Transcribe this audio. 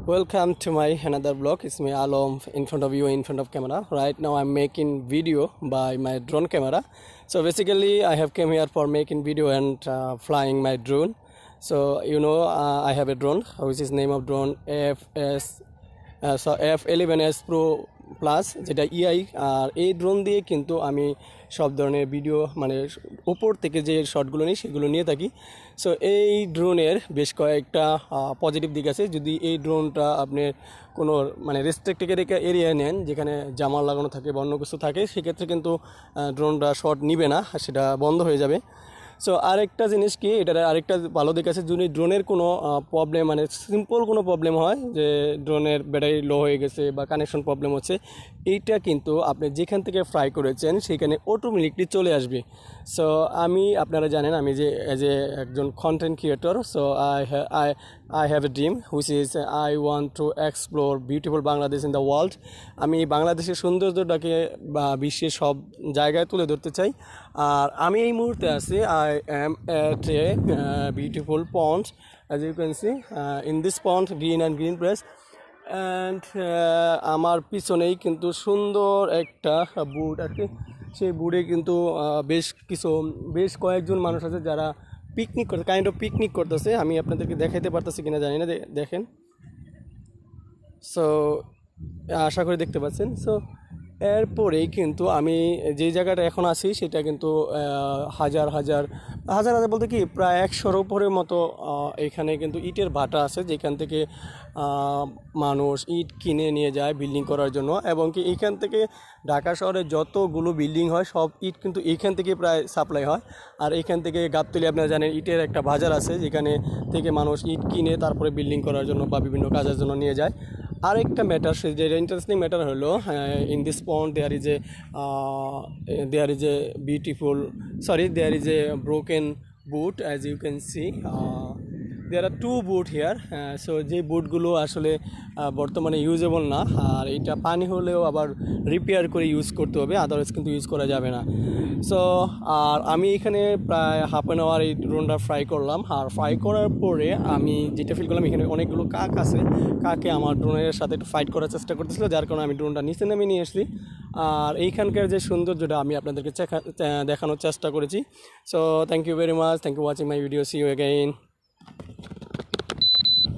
Welcome to my another vlog. It's me Alom in front of you, in front of camera. Right now I'm making video by my drone camera. So basically I have came here for making video and flying my drone. So I have a drone which is name of drone F11S Pro plus যেটা ইআই আর এই drone দিয়ে কিন্তু আমি সব ধরনের video মানে উপর থেকে যে শটগুলো নিই সেগুলো নিয়ে থাকি। সো এই ড্রোনের বেশ কয়েকটা পজিটিভ দিক আছে। যদি এই ড্রোনটা আপনি কোনো মানে রেস্ট্রিক্টেড এরিয়ায় নেন যেখানে জামাল লাগানো থাকে বা অন্য কিছু থাকে, সেক্ষেত্রে কিন্তু ড্রোনটা শট নিবে না, সেটা বন্ধ হয়ে যাবে। সো আরেকটা জিনিস কি, এটার আরেকটা ভালো দিক আছে, যদি ড্রোনের কোনো প্রবলেম মানে সিম্পল কোনো প্রবলেম হয় যে ড্রোনের ব্যাটারি লো হয়ে গেছে বা কানেকশন প্রবলেম হচ্ছে, এইটা কিন্তু আপনি যেখান থেকে ফ্লাই করেছেন সেখানে অটোমেটিকলি চলে আসবে। সো আপনারা জানেন আমি যে এজ এ একজন content creator, so I have a dream which is I want to explore beautiful Bangladesh in the world. আমি বাংলাদেশের সৌন্দর্যটাকে বা বিশ্বের সব জায়গায় তুলে ধরতে চাই। আর আমি এই মুহূর্তে আছি I am at a beautiful pond, as you can see in this pond green and green grass, and আমার পিছনেই কিন্তু সুন্দর একটা বুট আর কি। সেই বুটে কিন্তু বেশ কয়েকজন মানুষ আছে যারা পিকনিক করতে পিকনিক করতেছে। আমি আপনাদেরকে দেখাইতে পারতেছি কিনা জানি না, দেখেন। সো আশা করি দেখতে পাচ্ছেন। সো এরপরেই কিন্তু আমি যেই জায়গাটা এখন আছি সেটা কিন্তু হাজার হাজার বলতে কি প্রায় 100-র উপরের মতো এখানে কিন্তু ইটের ভাটা আছে, যেখান থেকে মানুষ ইট কিনে নিয়ে যায় বিল্ডিং করার জন্য। এবং কি এইখান থেকে ঢাকা শহরে যতগুলো বিল্ডিং হয় সব ইট কিন্তু এইখান থেকে প্রায় সাপ্লাই হয়। আর এইখান থেকে গাবতলী আপনারা জানেন ইটের একটা বাজার আছে, যেখানে থেকে মানুষ ইট কিনে তারপরে বিল্ডিং করার জন্য বা বিভিন্ন কাজের জন্য নিয়ে যায়। আরেকটা ম্যাটার, যেটা ইন্টারেস্টিং ম্যাটার হলো, in this pond there is a broken boot, as you can see. There are two boot here. So যে বুটগুলো আসলে বর্তমানে ইউজেবল না, আর এটা পানি হলেও আবার রিপেয়ার করে ইউজ করতে হবে, আদারওয়াইজ কিন্তু ইউজ করা যাবে না। সো আর আমি এখানে প্রায় হাফ অ্যান আওয়ার এই ড্রোনটা ফ্রাই করলাম। আর ফ্রাই করার পরে আমি যেটা ফিল করলাম, এখানে অনেকগুলো কাক আছে, কাকে আমার ড্রোনের সাথে একটু ফাইট করার চেষ্টা করতেছিল, যার কারণে আমি ড্রোনটা নিচে নামিয়ে নিয়ে আসছি। আর এইখানকার যে সৌন্দর্যটা আমি আপনাদেরকে দেখানোর চেষ্টা করেছি। So thank you very much, thank you watching my video, see you again.